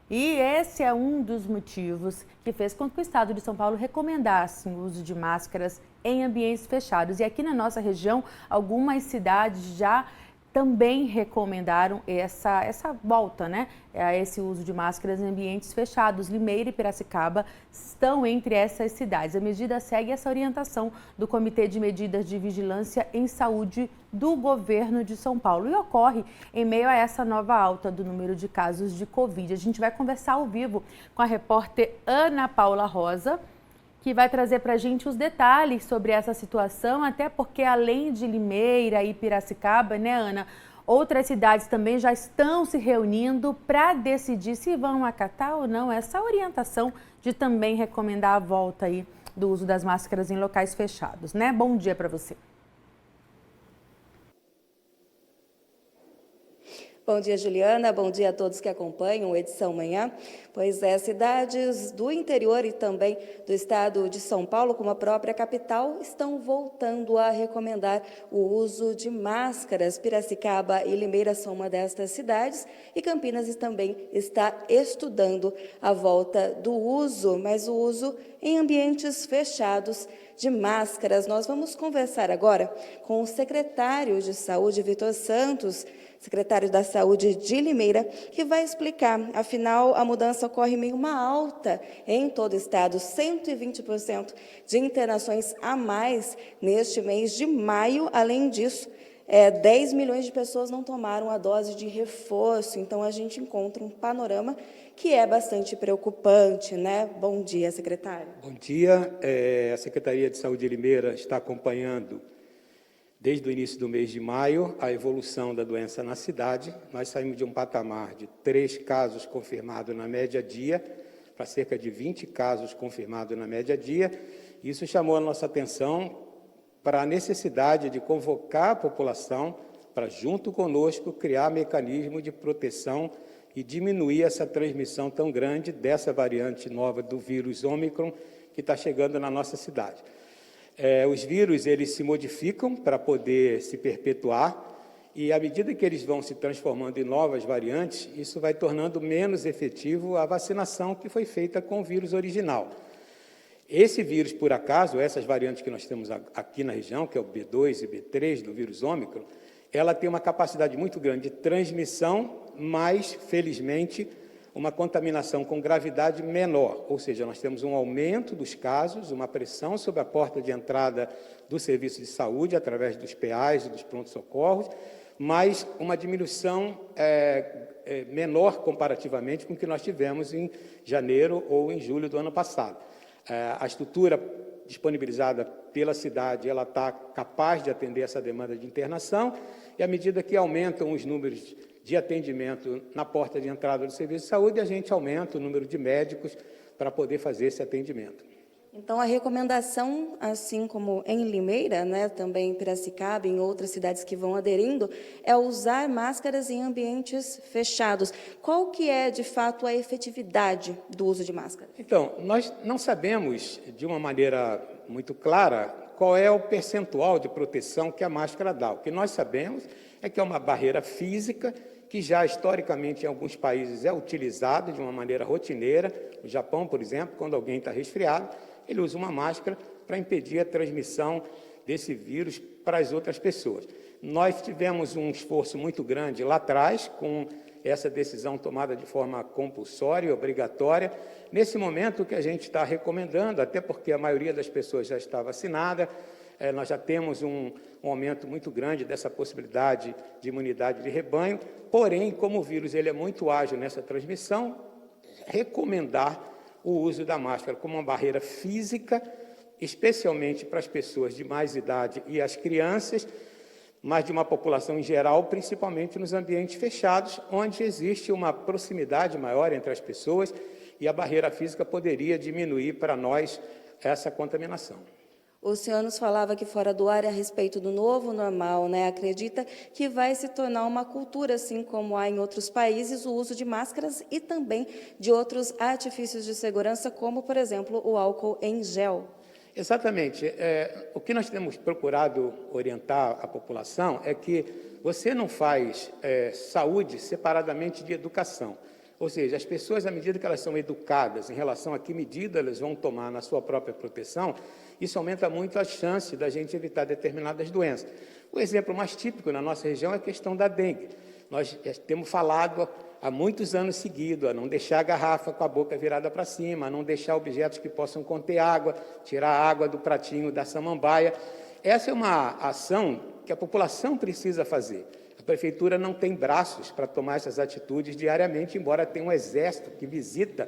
E esse é um dos motivos que fez com que o estado de São Paulo recomendasse o uso de máscaras em ambientes fechados. E aqui na nossa região, algumas cidades já também recomendaram essa volta, né, a esse uso de máscaras em ambientes fechados. Limeira e Piracicaba estão entre essas cidades. A medida segue essa orientação do Comitê de Medidas de Vigilância em Saúde do Governo de São Paulo e ocorre em meio a essa nova alta do número de casos de Covid. A gente vai conversar ao vivo com a repórter Ana Paula Rosa, que vai trazer para a gente os detalhes sobre essa situação, até porque além de Limeira e Piracicaba, né, Ana, outras cidades também já estão se reunindo para decidir se vão acatar ou não essa orientação de também recomendar a volta aí do uso das máscaras em locais fechados, né? Bom dia para você. Bom dia, Juliana. Bom dia a todos que acompanham o Edição Manhã. Pois é, cidades do interior e também do estado de São Paulo, como a própria capital, estão voltando a recomendar o uso de máscaras. Piracicaba e Limeira são uma destas cidades e Campinas também está estudando a volta do uso, mas o uso em ambientes fechados de máscaras. Nós vamos conversar agora com o secretário de Saúde, Vitor Santos, secretário da Saúde de Limeira, que vai explicar. Afinal, a mudança ocorre em meio a uma alta em todo o estado, 120% de internações a mais neste mês de maio. Além disso, 10 milhões de pessoas não tomaram a dose de reforço. Então, a gente encontra um panorama que é bastante preocupante, né? Bom dia, secretário. Bom dia. A Secretaria de Saúde de Limeira está acompanhando, desde o início do mês de maio, a evolução da doença na cidade. Nós saímos de um patamar de 3 casos confirmados na média dia, para cerca de 20 casos confirmados na média dia. Isso chamou a nossa atenção para a necessidade de convocar a população para, junto conosco, criar mecanismos de proteção e diminuir essa transmissão tão grande dessa variante nova do vírus Ômicron que está chegando na nossa cidade. Os vírus eles se modificam para poder se perpetuar e, à medida que eles vão se transformando em novas variantes, isso vai tornando menos efetivo a vacinação que foi feita com o vírus original. Esse vírus, por acaso, essas variantes que nós temos aqui na região, que é o B2 e B3 do vírus Ômicron, ela tem uma capacidade muito grande de transmissão, mas, felizmente, uma contaminação com gravidade menor, ou seja, nós temos um aumento dos casos, uma pressão sobre a porta de entrada do serviço de saúde, através dos PAs e dos prontos-socorros, mas uma diminuição menor comparativamente com o que nós tivemos em janeiro ou em julho do ano passado. A estrutura disponibilizada pela cidade, ela está capaz de atender essa demanda de internação, e à medida que aumentam os números de atendimento na porta de entrada do serviço de saúde, a gente aumenta o número de médicos para poder fazer esse atendimento. Então, a recomendação, assim como em Limeira, né, também em Piracicaba e em outras cidades que vão aderindo, é usar máscaras em ambientes fechados. Qual que é, de fato, a efetividade do uso de máscara? Então, nós não sabemos, de uma maneira muito clara, qual é o percentual de proteção que a máscara dá. O que nós sabemos é que é uma barreira física que já historicamente em alguns países é utilizada de uma maneira rotineira. No Japão, por exemplo, quando alguém está resfriado, ele usa uma máscara para impedir a transmissão desse vírus para as outras pessoas. Nós tivemos um esforço muito grande lá atrás, com essa decisão tomada de forma compulsória e obrigatória. Nesse momento, o que a gente está recomendando, até porque a maioria das pessoas já está vacinada, nós já temos um aumento muito grande dessa possibilidade de imunidade de rebanho, porém, como o vírus ele é muito ágil nessa transmissão, recomendar o uso da máscara como uma barreira física, especialmente para as pessoas de mais idade e as crianças, mas de uma população em geral, principalmente nos ambientes fechados, onde existe uma proximidade maior entre as pessoas e a barreira física poderia diminuir para nós essa contaminação. O senhor nos falava aqui fora do ar a respeito do novo normal, né? Acredita que vai se tornar uma cultura, assim como há em outros países, o uso de máscaras e também de outros artifícios de segurança, como, por exemplo, o álcool em gel. Exatamente. O que nós temos procurado orientar a população é que você não faz saúde separadamente de educação. Ou seja, as pessoas, à medida que elas são educadas em relação a que medida elas vão tomar na sua própria proteção, isso aumenta muito a chance da gente evitar determinadas doenças. O exemplo mais típico na nossa região é a questão da dengue. Nós temos falado há muitos anos seguidos a não deixar a garrafa com a boca virada para cima, a não deixar objetos que possam conter água, tirar a água do pratinho da samambaia. Essa é uma ação que a população precisa fazer. A prefeitura não tem braços para tomar essas atitudes diariamente, embora tenha um exército que visita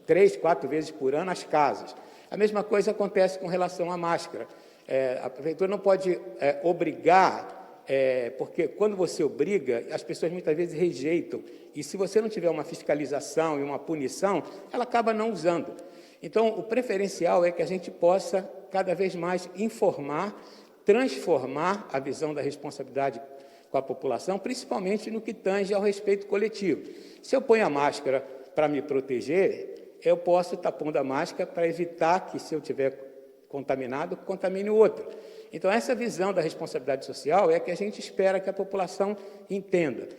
3, 4 vezes por ano as casas. A mesma coisa acontece com relação à máscara. A prefeitura não pode obrigar, porque quando você obriga, as pessoas muitas vezes rejeitam. E se você não tiver uma fiscalização e uma punição, ela acaba não usando. Então, o preferencial é que a gente possa cada vez mais informar, transformar a visão da responsabilidade com a população, principalmente no que tange ao respeito coletivo. Se eu ponho a máscara para me proteger, eu posso estar pondo a máscara para evitar que, se eu estiver contaminado, contamine o outro. Então, essa visão da responsabilidade social é que a gente espera que a população entenda.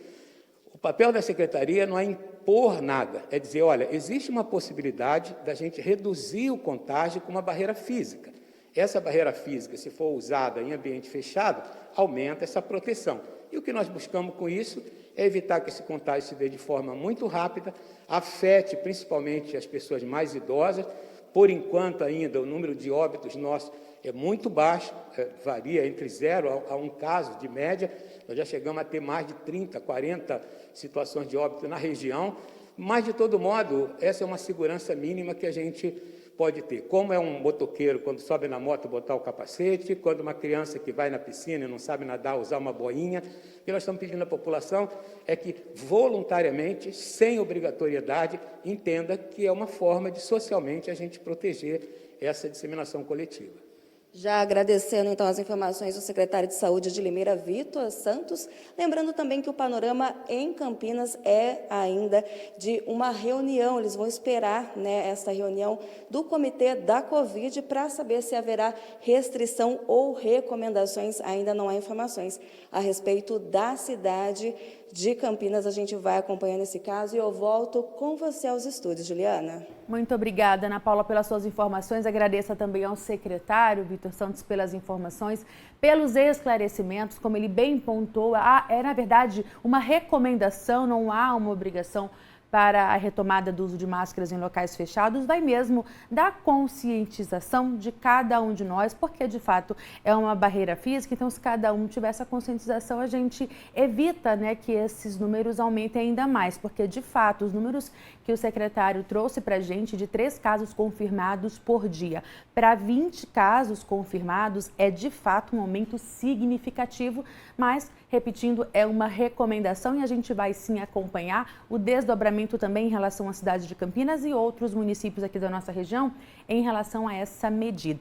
O papel da Secretaria não é impor nada, é dizer, olha, existe uma possibilidade da gente reduzir o contágio com uma barreira física. Essa barreira física, se for usada em ambiente fechado, aumenta essa proteção. E o que nós buscamos com isso é evitar que esse contágio se dê de forma muito rápida, afete principalmente as pessoas mais idosas. Por enquanto, ainda, o número de óbitos nossos é muito baixo, varia entre 0 a 1 caso de média. Nós já chegamos a ter mais de 30, 40 situações de óbito na região, mas, de todo modo, essa é uma segurança mínima que a gente pode ter. Como é um motoqueiro, quando sobe na moto, botar o capacete, quando uma criança que vai na piscina e não sabe nadar, usar uma boinha. O que nós estamos pedindo à população é que, voluntariamente, sem obrigatoriedade, entenda que é uma forma de, socialmente, a gente proteger essa disseminação coletiva. Já agradecendo, então, as informações do secretário de Saúde de Limeira, Vitor Santos, lembrando também que o panorama em Campinas é ainda de uma reunião, eles vão esperar, né, essa reunião do Comitê da Covid para saber se haverá restrição ou recomendações, ainda não há informações a respeito da cidade de Campinas. A gente vai acompanhando esse caso e eu volto com você aos estúdios, Juliana. Muito obrigada, Ana Paula, pelas suas informações. Agradeço também ao secretário, Vitor Santos, pelas informações, pelos esclarecimentos. Como ele bem pontuou, é, na verdade, uma recomendação, não há uma obrigação para a retomada do uso de máscaras em locais fechados, vai mesmo da conscientização de cada um de nós, porque de fato é uma barreira física, então se cada um tiver essa conscientização, a gente evita, né, que esses números aumentem ainda mais, porque de fato os números que o secretário trouxe para a gente de 3 casos confirmados por dia para 20 casos confirmados é de fato um aumento significativo, mas repetindo, é uma recomendação e a gente vai sim acompanhar o desdobramento também em relação à cidade de Campinas e outros municípios aqui da nossa região em relação a essa medida.